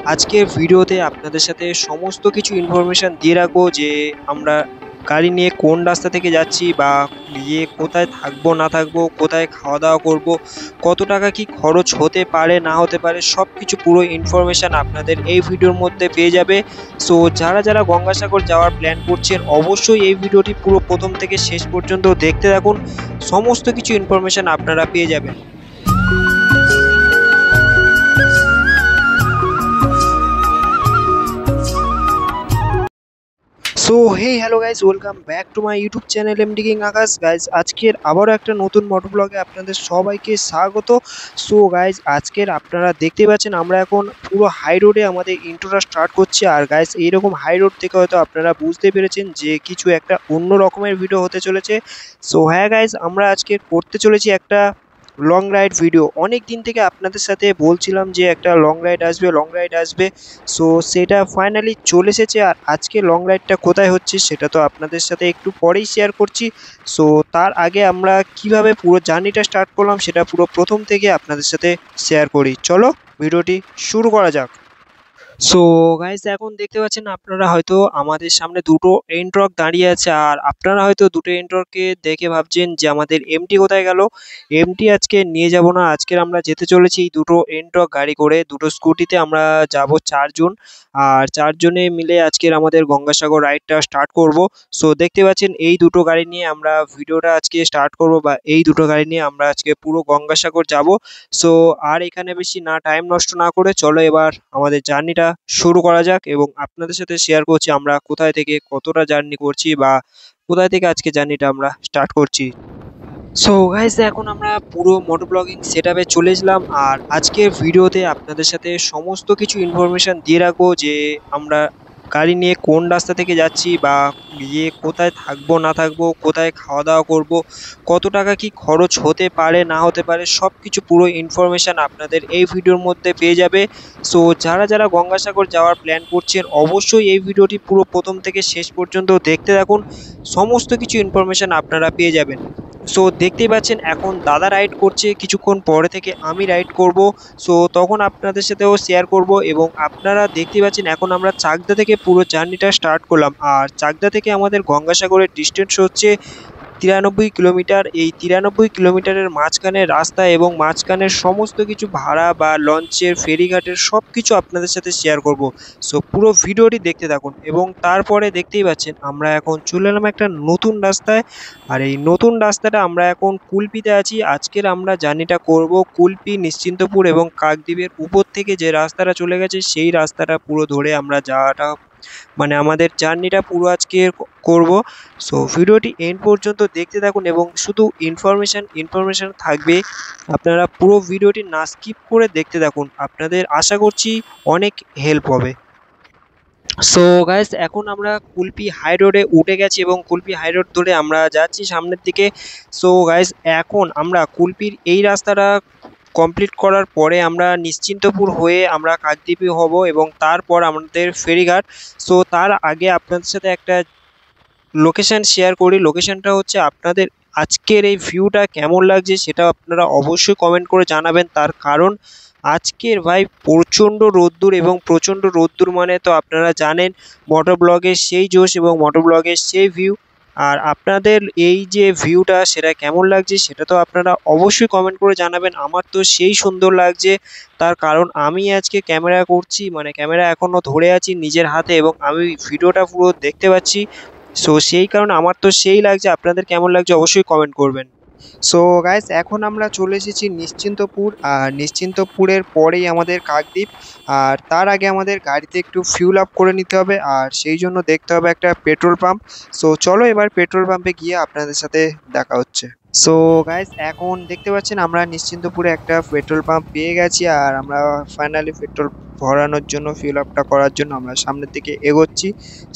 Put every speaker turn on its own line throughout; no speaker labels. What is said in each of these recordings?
আজকের ভিডিওতে আপনাদের সাথে সমস্ত কিছু ইনফরমেশন দিয়ে রাখবো যে আমরা গাড়ি নিয়ে কোন রাস্তা থেকে যাচ্ছি বা গিয়ে কোথায় থাকবো না থাকবো, কোথায় খাওয়া দাওয়া করব, কত টাকা কি খরচ হতে পারে না হতে পারে, সব কিছু পুরো ইনফরমেশান আপনাদের এই ভিডিওর মধ্যে পেয়ে যাবে। সো যারা যারা গঙ্গাসাগর যাওয়ার প্ল্যান করছেন অবশ্যই এই ভিডিওটি পুরো প্রথম থেকে শেষ পর্যন্ত দেখতে থাকুন, সমস্ত কিছু ইনফরমেশান আপনারা পেয়ে যাবেন। So hey hello guys, welcome back to my YouTube channel MD king Akash. Guys আজকের আবারও একটা নতুন মোটর ব্লগে আপনাদের সবাইকে স্বাগত। সো গাইজ আজকের আপনারা দেখতে পাচ্ছেন আমরা এখন পুরো হাই রোডে আমাদের ইন্ট্রোটা স্টার্ট করছি। আর গাইজ এইরকম হাই রোড থেকে হয়তো আপনারা বুঝতে পেরেছেন যে কিছু একটা অন্য রকমের ভিডিও হতে চলেছে। সো হ্যাঁ গাইজ, আমরা আজকে করতে চলেছি একটা লং রাইড ভিডিও। অনেক দিন থেকে আপনাদের সাথে বলছিলাম যে একটা লং রাইড আসবে। সো সেটা ফাইনালি চলে এসেছে। আর আজকে লং রাইডটা কোথায় হচ্ছে সেটা তো আপনাদের সাথে একটু পরেই শেয়ার করছি। সো তার আগে আমরা কিভাবে পুরো জার্নিটা স্টার্ট করলাম সেটা পুরো প্রথম থেকে আপনাদের সাথে শেয়ার করি। চলো ভিডিওটি শুরু করা যাক। সো গাইস এখন দেখতে পাচ্ছেন আপনারা হয়তো আমাদের সামনে দুটো এন্ট্রক দাঁড়িয়ে আছে। আর আপনারা হয়তো দুটো এন্ট্রককে দেখে ভাবছেন যে আমাদের এমটি কোথায় গেল। এমটি আজকে নিয়ে যাব না, আজকের আমরা যেতে চলেছি দুটো এন্ট্রক গাড়ি করে, দুটো স্কুটিতে আমরা যাব চারজন। আর চারজনে মিলে আজকের আমাদের গঙ্গাসাগর রাইডটা স্টার্ট করব। সো দেখতে পাচ্ছেন এই দুটো গাড়ি নিয়ে আমরা ভিডিওটা আজকে স্টার্ট করব, বা এই দুটো গাড়ি নিয়ে আমরা আজকে পুরো গঙ্গাসাগর যাব। সো আর এখানে বেশি না টাইম নষ্ট না করে চলো এবার আমাদের জার্নিটা শুরু করা যাক, এবং আপনাদের সাথে শেয়ার করছি আমরা কোথায় থেকে কতটা জার্নি করছি বা কোথায় থেকে আজকে জার্নিটা আমরা স্টার্ট করছি। সো গাইস এখন আমরা পুরো মোটর ব্লগিং সেটআপে চলে এসলাম। আর আজকের ভিডিওতে আপনাদের সাথে সমস্ত কিছু ইনফরমেশন দিয়ে রাখবো যে আমরা গাড়ি নিয়ে কোন রাস্তা থেকে যাচ্ছি বা গিয়ে কোথায় থাকবো না থাকবো, কোথায় খাওয়া দাওয়া করব, কত টাকা কি খরচ হতে পারে না হতে পারে, সব কিছু পুরো ইনফরমেশান আপনাদের এই ভিডিওর মধ্যে পেয়ে যাবে। সো যারা যারা গঙ্গাসাগর যাওয়ার প্ল্যান করছেন অবশ্যই এই ভিডিওটি পুরো প্রথম থেকে শেষ পর্যন্ত দেখতে থাকুন, সমস্ত কিছু ইনফরমেশান আপনারা পেয়ে যাবেন। সো দেখতেই পাচ্ছেন এখন দাদা রাইড করছে, কিছুক্ষণ পরে থেকে আমি রাইড করব। সো তখন আপনাদের সাথেও শেয়ার করব। এবং আপনারা দেখতেই পাচ্ছেন এখন আমরা চাকদা থেকে পুরো জার্নিটা স্টার্ট করলাম। আর চাকদা থেকে আমাদের গঙ্গাসাগরের ডিস্টেন্স হচ্ছে 93 কিলোমিটার। এই 93 কিলোমিটারের মাঝখানের রাস্তা এবং মাঝখানের সমস্ত কিছু ভাড়া বা লঞ্চের ফেরিঘাটের সব কিছু আপনাদের সাথে শেয়ার করব। সো পুরো ভিডিওটি দেখতে থাকুন। এবং তারপরে দেখতেই পাচ্ছেন আমরা এখন চলে এলাম একটা নতুন রাস্তায়। আর এই নতুন রাস্তাটা আমরা এখন কুলপিতে আছি। আজকের আমরা জার্নিটা করব কুলপি, নিশ্চিন্তপুর এবং কাকদ্বীপের উপর থেকে যে রাস্তাটা চলে গেছে সেই রাস্তাটা পুরো ধরে আমরা যাওয়াটা, মানে আমাদের জার্নিটা পুরো আজকে করব। সো ভিডিওটি এন্ড পর্যন্ত দেখতে থাকুন এবং শুধু ইনফরমেশন থাকবে, আপনারা পুরো ভিডিওটি না স্কিপ করে দেখতে থাকুন, আপনাদের আশা করছি অনেক হেল্প হবে। সো গাইস এখন আমরা কুলপি হাই রোডে উঠে গেছি এবং কুলপি হাই রোড ধরে আমরা যাচ্ছি সামনের দিকে। সো গাইস এখন আমরা কুলপির এই রাস্তাটা কমপ্লিট করার পরে আমরা নিশ্চিন্তপুর হয়ে আমরা কাকদ্বীপে হব এবং তারপর আমাদের ফেরিঘাট। সো তার আগে আপনাদের সাথে একটা লোকেশান শেয়ার করি। লোকেশানটা হচ্ছে আপনাদের আজকের এই ভিউটা কেমন লাগছে সেটা আপনারা অবশ্যই কমেন্ট করে জানাবেন। তার কারণ আজকের ভাই প্রচণ্ড রোদ্দুর, এবং প্রচণ্ড রোদ্দুর মানে তো আপনারা জানেন মোটর ব্লগের সেই জোশ এবং মোটর ব্লগের সেই ভিউ। আর আপনাদের এই যে ভিউটা সেটা কেমন লাগছে সেটা তো আপনারা অবশ্যই কমেন্ট করে জানাবেন। আমার তো সেই সুন্দর লাগছে, তার কারণ আমি আজকে ক্যামেরা করছি, মানে ক্যামেরা এখনও ধরে আছি নিজের হাতে এবং আমি ভিডিওটা পুরো দেখতে পাচ্ছি। সো সেই কারণে আমার তো সেই লাগছে, আপনাদের কেমন লাগছে অবশ্যই কমেন্ট করবেন। সো গাইস এখন আমরা চলে এসেছি নিশ্চিন্তপুর। আর নিশ্চিন্তপুরের পরেই আমাদের কাকদ্বীপ। আর তার আগে আমাদের গাড়িতে একটু ফিউল আপ করে নিতে হবে, আর সেই জন্য দেখতে হবে একটা পেট্রোল পাম্প। সো চলো এবার পেট্রোল পাম্পে গিয়ে আপনাদের সাথে দেখা হচ্ছে। সো গাইস এখন দেখতে পাচ্ছেন আমরা নিশ্চিন্তপুরে একটা পেট্রোল পাম্প পেয়ে গেছি। আর আমরা ফাইনালি পেট্রোল ভরানোর জন্য, ফিউল আপটা করার জন্য আমরা সামনের দিকে এগোচ্ছি।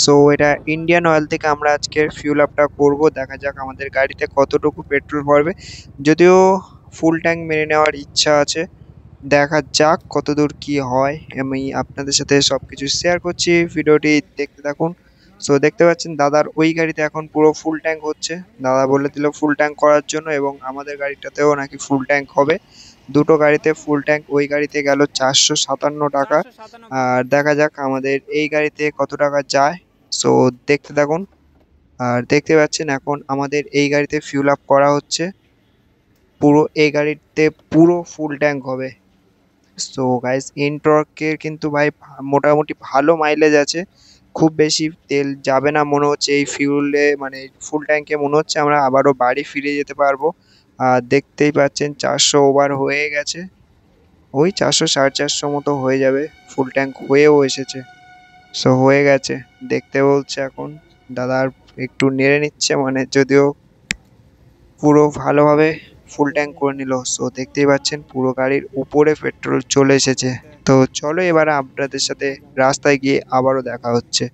সো এটা ইন্ডিয়ান অয়েল থেকে আমরা আজকের ফিউল আপটা করব। দেখা যাক আমাদের গাড়িতে কতটুকু পেট্রোল ভরবে, যদিও ফুল ট্যাঙ্ক মেরে নেওয়ার ইচ্ছা আছে, দেখা যাক কতদূর কি হয়। আমি আপনাদের সাথে সবকিছু শেয়ার করছি, ভিডিওটি দেখতে থাকুন। সো দেখতে পাচ্ছেন দাদার ওই গাড়িতে এখন পুরো ফুল ট্যাঙ্ক হচ্ছে, দাদা বলে দিল ফুল ট্যাঙ্ক করার জন্য, এবং আমাদের গাড়িটাতেও নাকি ফুল ট্যাঙ্ক হবে। দুটো গাড়িতে ফুল ট্যাঙ্ক। ওই গাড়িতে গেল 457 টাকা। আর দেখা যাক আমাদের এই গাড়িতে কত টাকা যায়। সো দেখতে থাকুন। আর দেখতে পাচ্ছেন এখন আমাদের এই গাড়িতে ফিউল আপ করা হচ্ছে। পুরো এই গাড়িতে পুরো ফুল ট্যাঙ্ক হবে। সো গাইস ইনটর্কের কিন্তু ভাই মোটামুটি ভালো মাইলেজ আছে, খুব বেশি তেল যাবে না মনে হচ্ছে এই ফিউলে, মানে ফুল ট্যাঙ্কে মনে হচ্ছে আমরা আবারও বাড়ি ফিরে যেতে পারবো। আর দেখতেই পাচ্ছেন 400 ওভার হয়ে গেছে, ওই 400 450 মতো হয়ে যাবে, ফুল ট্যাঙ্ক হয়েও এসেছে। সো হয়ে গেছে দেখতে বলছে এখন দাদা, আর একটু নেড়ে নিচ্ছে, মানে যদিও পুরো ভালোভাবে ফুল ট্যাঙ্ক করে নিল। সো দেখতেই পাচ্ছেন পুরো গাড়ির উপরে পেট্রোল চলে এসেছে। তো চলো এবার আপনাদের সাথে রাস্তায় গিয়ে আবারও দেখা হচ্ছে।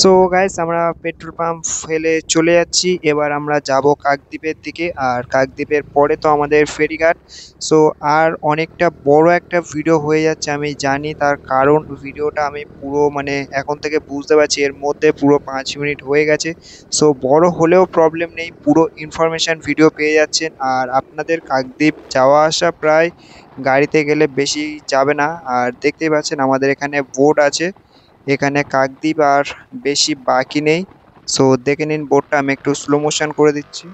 সো গাইস আমরা পেট্রোল পাম্প ফেলে চলে যাচ্ছি, এবার আমরা যাব কাকদ্বীপের দিকে। আর কাকদ্বীপের পরে তো আমাদের ফেরিঘাট। সো আর অনেকটা বড় একটা ভিডিও হয়ে যাচ্ছে আমি জানি, তার কারণ ভিডিওটা আমি পুরো মানে এখন থেকে বুঝতে পারছি এর মধ্যে পুরো 5 মিনিট হয়ে গেছে। সো বড় হলেও প্রবলেম নেই, পুরো ইনফরমেশান ভিডিও পেয়ে যাচ্ছেন। আর আপনাদের কাকদ্বীপ যাওয়া আসা প্রায় গাড়িতে গেলে বেশি যাবে না। আর দেখতেই পাচ্ছেন আমাদের এখানে বোর্ড আছে, এখানে কাকদ্বীপ আর বেশি বাকি নেই। সো দেখে নিন বোর্ডটা, আমি একটু স্লো মোশন করে দিচ্ছি।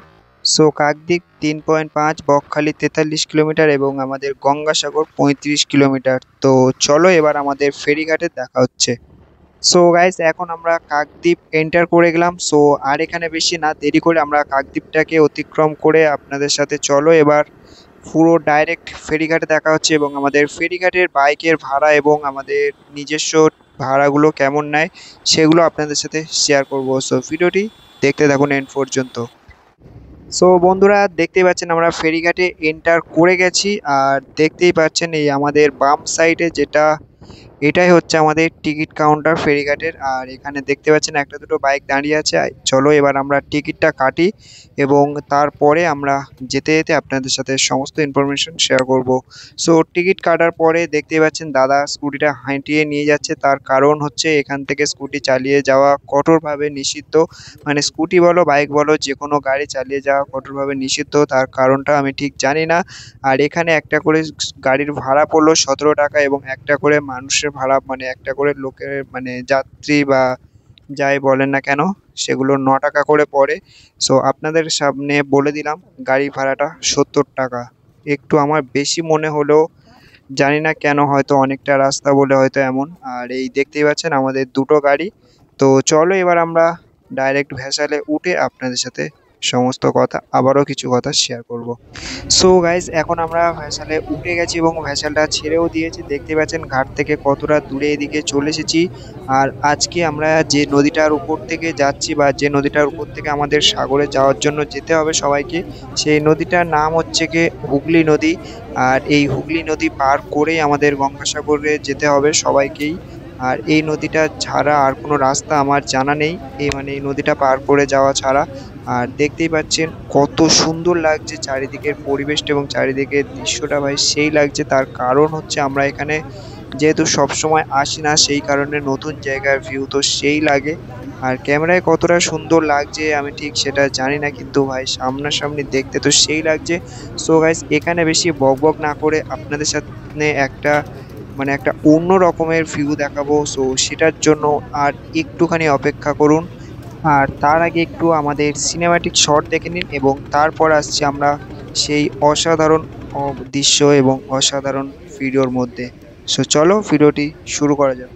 সো কাকদ্বীপ 3.5, বকখালি 43 কিলোমিটার এবং আমাদের গঙ্গাসাগর 35 কিলোমিটার। তো চলো এবার আমাদের ফেরিঘাটে দেখা হচ্ছে। সো গাইস এখন আমরা কাকদ্বীপ এন্টার করে গেলাম। সো আর এখানে বেশি না দেরি করে আমরা কাকদ্বীপটাকে অতিক্রম করে আপনাদের সাথে চলো এবার পুরো ডাইরেক্ট ফেরিঘাটে দেখা হচ্ছে। এবং আমাদের ফেরিঘাটের বাইকের ভাড়া এবং আমাদের নিজস্ব ভাড়াগুলো কেমন নেয় সেগুলো আপনাদের সাথে শেয়ার করব। সো ভিডিওটি দেখতে থাকুন এন্ড পর্যন্ত। সো বন্ধুরা দেখতেই পাচ্ছেন আমরা ফেরিঘাটে এন্টার করে গেছি। আর দেখতেই পাচ্ছেন এই আমাদের বাম সাইডে যেটা, এটাই হচ্ছে আমাদের টিকিট কাউন্টার ফেরিঘাটের। আর এখানে দেখতে পাচ্ছেন একটা দুটো বাইক দাঁড়িয়ে আছে। চলো এবার আমরা টিকিটটা কাটি এবং তারপরে আমরা যেতে যেতে আপনাদের সাথে সমস্ত ইনফরমেশন শেয়ার করব। সো টিকিট কাটার পরে দেখতেই পাচ্ছেন দাদা স্কুটিটা হাঁটিয়ে নিয়ে যাচ্ছে, তার কারণ হচ্ছে এখান থেকে স্কুটি চালিয়ে যাওয়া কঠোরভাবে নিষিদ্ধ। মানে স্কুটি বলো বাইক বলো যে কোনো গাড়ি চালিয়ে যাওয়া কঠোরভাবে নিষিদ্ধ, তার কারণটা আমি ঠিক জানি না। আর এখানে একটা করে গাড়ির ভাড়া পড়লো 17 টাকা এবং একটা করে মানুষের ভাড়া, মানে একটা করে লোকের মানে যাত্রী বা যাই বলেন না কেন সেগুলো 9 টাকা করে পড়ে। সো আপনাদের সামনে বলে দিলাম গাড়ি ভাড়াটা 70 টাকা। একটু আমার বেশি মনে হলেও জানি না কেন, হয়তো অনেকটা রাস্তা বলে হয়তো এমন। আর এই দেখতেই পাচ্ছেন আমাদের দুটো গাড়ি। তো চলো এবার আমরা ডাইরেক্ট ভ্যাসালে উঠে আপনাদের সাথে সমস্ত কথা আবারও কিছু কথা শেয়ার করব। সো গাইজ এখন আমরা ভ্যাসালে উঠে গেছি এবং ভ্যাসালটা ছেড়েও দিয়েছি। দেখতে পাচ্ছেন ঘাট থেকে কতটা দূরে এদিকে চলে এসেছি। আর আজকে আমরা যে নদীটার উপর থেকে যাচ্ছি বা যে নদীটার উপর থেকে আমাদের সাগরে যাওয়ার জন্য যেতে হবে সবাইকে, সেই নদীটার নাম হচ্ছে কি হুগলি নদী। আর এই হুগলি নদী পার করেই আমাদের গঙ্গাসাগরে যেতে হবে সবাইকেই। আর এই নদীটা ছাড়া আর কোনো রাস্তা আমার জানা নেই, এই মানে এই নদীটা পার করে যাওয়া ছাড়া। আর দেখতেই পাচ্ছেন কত সুন্দর লাগছে চারিদিকের পরিবেশটা এবং চারিদিকের দৃশ্যটা, ভাই সেই লাগছে। তার কারণ হচ্ছে আমরা এখানে যেহেতু সব সময় আসি না, সেই কারণে নতুন জায়গার ভিউ তো সেই লাগে। আর ক্যামেরায় কতটা সুন্দর লাগছে আমি ঠিক সেটা জানি না, কিন্তু ভাই সামনাসামনি দেখতে তো সেই লাগছে। সো গাইস এখানে বেশি বকবক না করে আপনাদের সাথে একটা মানে একটা অন্য রকমের ভিউ দেখাবো। সো সেটার জন্য আর একটুখানি অপেক্ষা করুন। আর তার আগে একটু আমাদের সিনেম্যাটিক শট দেখে নিন এবং তারপর আসছি আমরা সেই অসাধারণ দৃশ্য এবং অসাধারণ ভিডিওর মধ্যে। সো চলো ভিডিওটি শুরু করা যাক।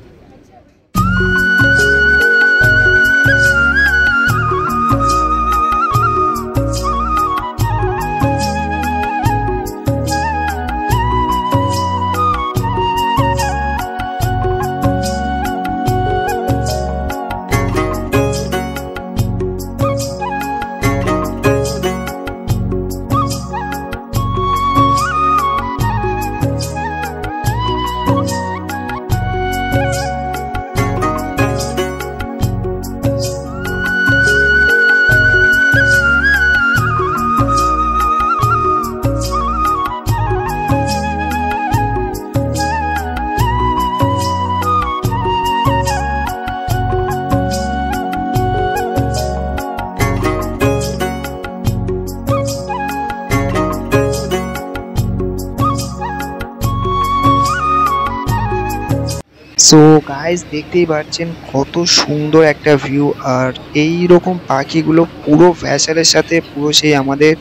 সো গাইস দেখতেই পাচ্ছেন কত সুন্দর একটা ভিউ। আর এই রকম পাখিগুলো পুরো ভ্যাসালের সাথে পুরো সেই আমাদের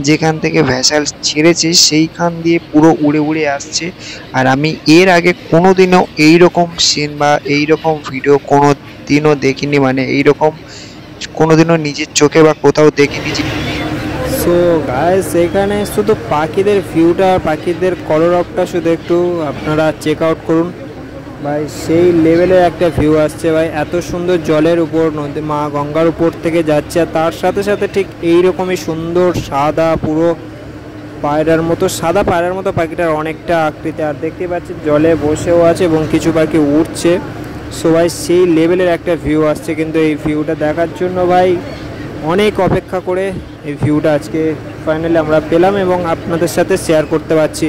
যেখান থেকে ভ্যাসাল ছেড়েছে সেইখান দিয়ে পুরো উড়ে উড়ে আসছে। আর আমি এর আগে কোনোদিনও এইরকম সিন বা এইরকম ভিডিও কোনোদিনও দেখিনি, মানে এইরকম কোনোদিনও নিজের চোখে বা কোথাও দেখিনি যে।
সো গাইস এখানে শুধু পাখিদের ভিউটা, পাখিদের কলরবটা শুধু একটু আপনারা চেক আউট করুন ভাই। সেই লেভেলের একটা ভিউ আসছে ভাই, এত সুন্দর জলের উপর নদী মা গঙ্গার উপর থেকে যাচ্ছে। আর তার সাথে সাথে ঠিক এই রকমই সুন্দর সাদা পুরো পায়রার মতো, সাদা পায়রার মতো পাখিটার অনেকটা আকৃতি। আর দেখতে পাচ্ছি জলে বসেও আছে এবং কিছু পাখি উঠছে। সো ভাই সেই লেভেলের একটা ভিউ আসছে, কিন্তু এই ভিউটা দেখার জন্য ভাই অনেক অপেক্ষা করে এই ভিউটা আজকে ফাইনালি আমরা পেলাম এবং আপনাদের সাথে শেয়ার করতে পারছি।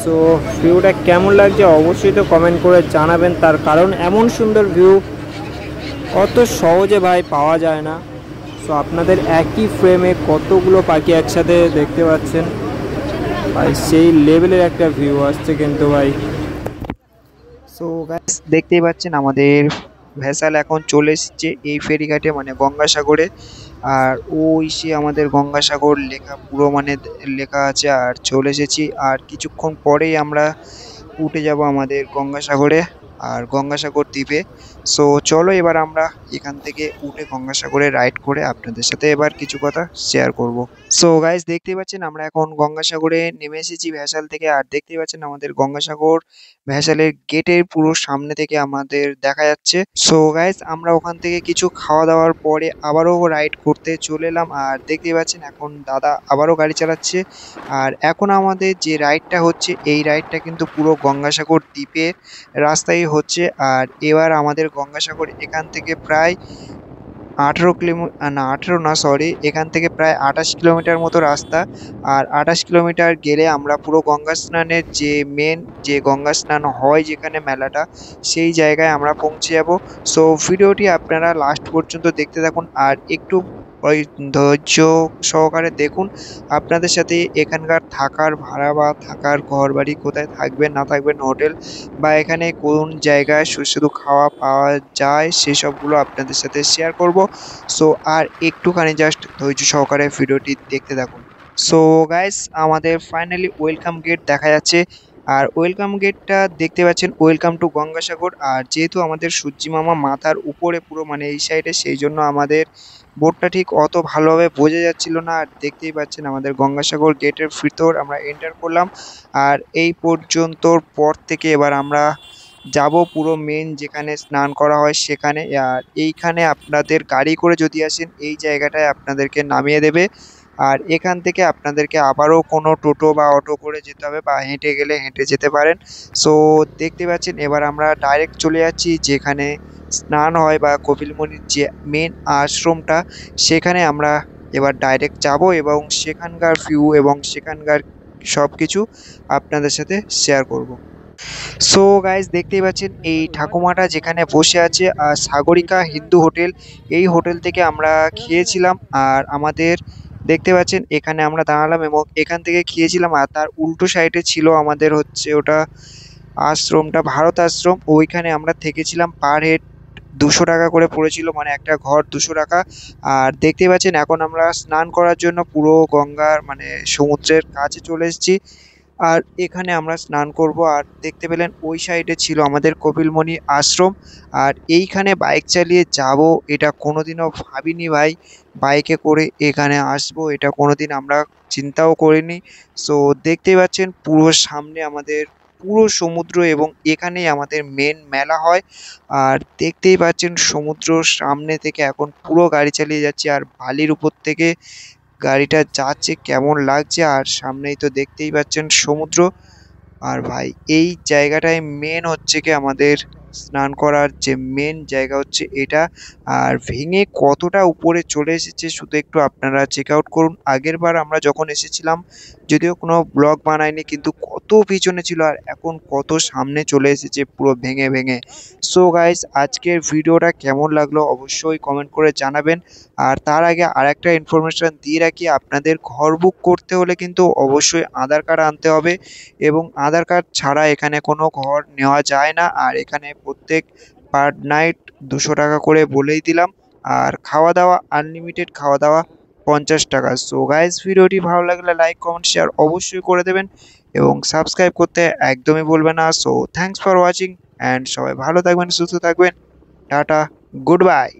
সো ভিউটা কেমন লাগছে অবশ্যই তো কমেন্ট করে জানাবেন, তার কারণ এমন সুন্দর ভিউ অত সহজে ভাই পাওয়া যায় না। সো আপনাদের একই ফ্রেমে কতগুলো পাখি একসাথে দেখতে পাচ্ছেন ভাই, সেই লেভেলের একটা ভিউ আসছে কিন্তু ভাই।
সো গাইস দেখতেই পাচ্ছেন আমাদের ভেসাল এখন চলে এসেছে এই ফেরিঘাটে, মানে গঙ্গাসাগরে। আর ওই সে আমাদের গঙ্গাসাগর লেখা পুরো মানে লেখা আছে। আর চলে এসেছি, আর কিছুক্ষণ পরেই আমরা উঠে যাব আমাদের গঙ্গাসাগরে আর গঙ্গাসাগর দ্বীপে। সো চলো এবার আমরা এখান থেকে উঠে গঙ্গাসাগরে রাইড করে আপনাদের সাথে এবার কিছু কথা শেয়ার করব। সো গাইস দেখতেই পাচ্ছেন আমরা এখন গঙ্গাসাগরে নেমে এসেছি ভ্যাসাল থেকে। আর দেখতেই পাচ্ছেন আমাদের গঙ্গাসাগর ভ্যাসালের গেটের পুরো সামনে থেকে আমাদের দেখা যাচ্ছে। সো গাইস আমরা ওখান থেকে কিছু খাওয়া দাওয়ার পরে আবারও রাইড করতে চলে এলাম। আর দেখতেই পাচ্ছেন এখন দাদা আবারও গাড়ি চালাচ্ছে। আর এখন আমাদের যে রাইডটা হচ্ছে এই রাইডটা কিন্তু পুরো গঙ্গাসাগর দ্বীপের রাস্তায় হচ্ছে। আর এবার আমাদের গঙ্গাসাগর এখান থেকে প্রায় 18 কিলোমিটার, না 18 না সরি, এখান থেকে প্রায় 28 কিলোমিটার মতো রাস্তা। আর 28 কিলোমিটার গেলে আমরা পুরো গঙ্গা স্নানের যে মেন যে গঙ্গা স্নান হয় যেখানে মেলাটা, সেই জায়গায় আমরা পৌঁছে যাব। সো ভিডিওটি আপনারা লাস্ট পর্যন্ত দেখতে থাকুন আর একটু ওই ধৈর্য সহকারে দেখুন। আপনাদের সাথে এখানকার থাকার ভাড়া বা থাকার ঘর বাড়ি কোথায় থাকবেন না থাকবেন, হোটেল বা এখানে কোন জায়গায় সুস্বাদু খাওয়া পাওয়া যায় সেসবগুলো আপনাদের সাথে শেয়ার করব। সো আর একটুখানি জাস্ট ধৈর্য সহকারে ভিডিওটি দেখতে থাকুন। সো গাইস আমাদের ফাইনালি ওয়েলকাম গেট দেখা যাচ্ছে। আর ওয়েলকাম গেটটা দেখতে পাচ্ছেন ওয়েলকাম টু গঙ্গাসাগর। আর যেহেতু আমাদের সূর্যি মামা মাথার উপরে পুরো মানে এই সাইডে, সেই জন্য আমাদের বোর্ডটা ঠিক অত ভালোভাবে বোঝা যাচ্ছিল না। আর দেখতেই পাচ্ছেন আমাদের গঙ্গাসাগর গেটের ভিতর আমরা এন্টার করলাম। আর এই পর্যন্তর পর থেকে এবার আমরা যাব পুরো মেন যেখানে স্নান করা হয় সেখানে। আর এইখানে আপনাদের গাড়ি করে যদি আসেন এই জায়গাটায় আপনাদেরকে নামিয়ে দেবে। আর এখান থেকে আপনাদেরকে আবারও কোনো টোটো বা অটো করে যেতে হবে, বা হেঁটে গেলে হেঁটে যেতে পারেন। সো দেখতে পাচ্ছেন এবার আমরা ডাইরেক্ট চলে যাচ্ছি যেখানে স্নান হয় বা কপিল মুনির যে মেন আশ্রমটা, সেখানে আমরা এবার ডাইরেক্ট যাব এবং সেখানকার ভিউ এবং সেখানকার সব কিছু আপনাদের সাথে শেয়ার করব। সো গাইস দেখতেই পাচ্ছেন এই ঠাকুমাটা যেখানে বসে আছে সাগরিকা হিন্দু হোটেল, এই হোটেল থেকে আমরা খেয়েছিলাম। আর আমাদের দেখতে পাচ্ছেন এখানে আমরা দাঁড়ালাম এবং এখান থেকে খেয়েছিলাম। আর তার উল্টো সাইডে ছিল আমাদের হচ্ছে ওটা আশ্রমটা, ভারত আশ্রম। ওইখানে আমরা থেকেছিলাম, পার হেড 200 টাকা করে পড়েছিল, মানে একটা ঘর 200 টাকা। আর দেখতেই পাচ্ছেন এখন আমরা স্নান করার জন্য পুরো গঙ্গার মানে সমুদ্রের কাছে চলে এসেছি। আর এখানে আমরা স্নান করব। আর দেখতে পেলেন ওই সাইডে ছিল আমাদের কপিলমুনি আশ্রম। আর এইখানে বাইক চালিয়ে যাব এটা কোনোদিনও ভাবিনি ভাই, বাইকে করে এখানে আসবো এটা কোনোদিন আমরা চিন্তাও করিনি। সো দেখতেই পাচ্ছেন পুরো সামনে আমাদের পুরো সমুদ্র এবং এখানেই আমাদের মেন মেলা হয়। আর দেখতেই পাচ্ছেন সমুদ্রর সামনে থেকে এখন পুরো গাড়ি চালিয়ে যাচ্ছি আর বালির উপর থেকে গাড়িটা যাচ্ছে কেমন লাগছে। আর সামনেই তো দেখতেই পাচ্ছেন সমুদ্র। আর ভাই এই জায়গাটায় মেন হচ্ছে কি আমাদের স্নান করার যে মেন জায়গা হচ্ছে এটা। আর ভেঙে কতটা উপরে চলে এসেছে শুধু একটু আপনারা চেক আউট করুন। আগের বার আমরা যখন এসেছিলাম যদিও কোনো ব্লগ বানাইনি, কিন্তু কত পিছনে ছিল আর এখন কত সামনে চলে এসেছে পুরো ভেঙে ভেঙে। সো গাইস আজকের ভিডিওটা কেমন লাগলো অবশ্যই কমেন্ট করে জানাবেন। আর তার আগে আরেকটা ইনফরমেশন দিয়ে রাখি, আপনাদের ঘর বুক করতে হলে কিন্তু অবশ্যই আধার কার্ড আনতে হবে এবং আধার কার্ড ছাড়া এখানে কোনো ঘর নেওয়া যায় না। আর এখানে প্রত্যেক পার নাইট 200 টাকা করে বলেই দিলাম। আর খাওয়া দাওয়া আনলিমিটেড, খাওয়া দাওয়া 50 টাকা। সো গাইজ ভিডিওটি ভালো লাগলে লাইক কমেন্ট শেয়ার অবশ্যই করে দেবেন এবং সাবস্ক্রাইব করতে একদমই ভুলবেন না। So thanks for watching and সবাই ভালো থাকবেন, সুস্থ থাকবেন। Tata, good bye.